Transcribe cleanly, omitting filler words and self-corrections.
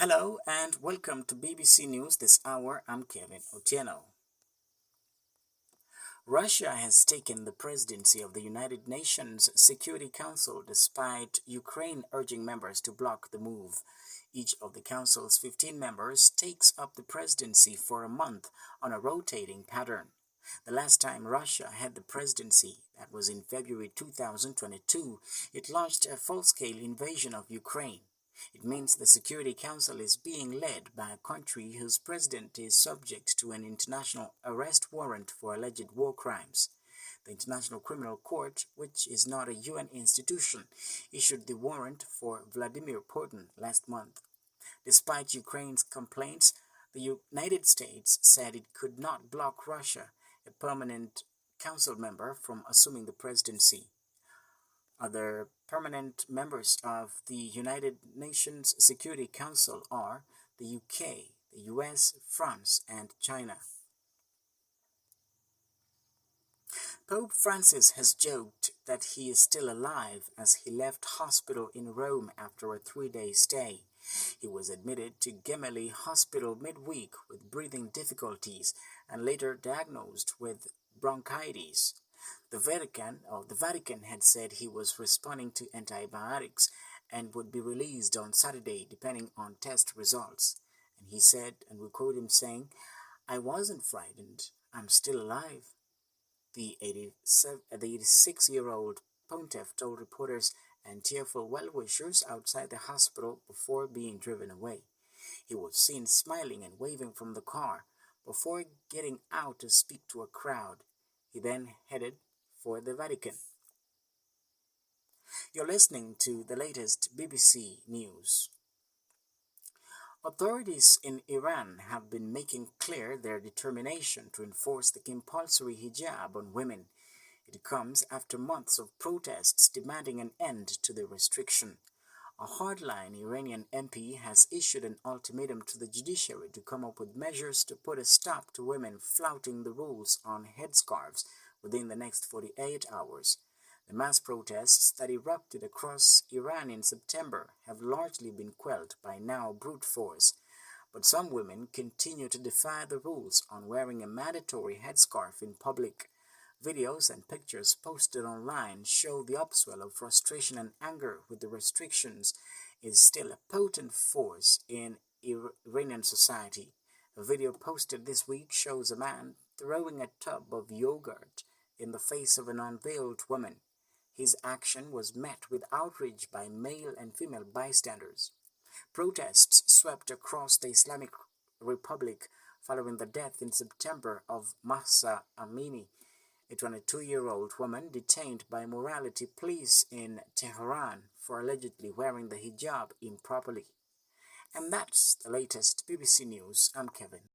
Hello and welcome to BBC News this hour. I'm Kevin Otieno. Russia has taken the presidency of the United Nations Security Council despite Ukraine urging members to block the move. Each of the council's 15 members takes up the presidency for a month on a rotating pattern. The last time Russia had the presidency, that was in February 2022, it launched a full-scale invasion of Ukraine. It means the Security Council is being led by a country whose president is subject to an international arrest warrant for alleged war crimes. The International Criminal Court, which is not a UN institution, issued the warrant for Vladimir Putin last month. Despite Ukraine's complaints, the United States said it could not block Russia, a permanent council member, from assuming the presidency. Other permanent members of the United Nations Security Council are the UK, the US, France, and China. Pope Francis has joked that he is still alive as he left hospital in Rome after a 3-day stay. He was admitted to Gemelli Hospital midweek with breathing difficulties and later diagnosed with bronchitis. The Vatican had said he was responding to antibiotics and would be released on Saturday depending on test results. And he said, and we quote him saying, "I wasn't frightened. I'm still alive." The 86-year-old pontiff told reporters and tearful well-wishers outside the hospital before being driven away. He was seen smiling and waving from the car before getting out to speak to a crowd. He then headed for the Vatican. You're listening to the latest BBC News. Authorities in Iran have been making clear their determination to enforce the compulsory hijab on women. It comes after months of protests demanding an end to the restriction. A hardline Iranian MP has issued an ultimatum to the judiciary to come up with measures to put a stop to women flouting the rules on headscarves within the next 48 hours. The mass protests that erupted across Iran in September have largely been quelled by now brute force, but some women continue to defy the rules on wearing a mandatory headscarf in public. Videos and pictures posted online show the upswell of frustration and anger with the restrictions is still a potent force in Iranian society. A video posted this week shows a man throwing a tub of yogurt in the face of an unveiled woman. His action was met with outrage by male and female bystanders. Protests swept across the Islamic Republic following the death in September of Mahsa Amini, a 22-year-old woman detained by morality police in Tehran for allegedly wearing the hijab improperly. And that's the latest BBC News. I'm Kevin.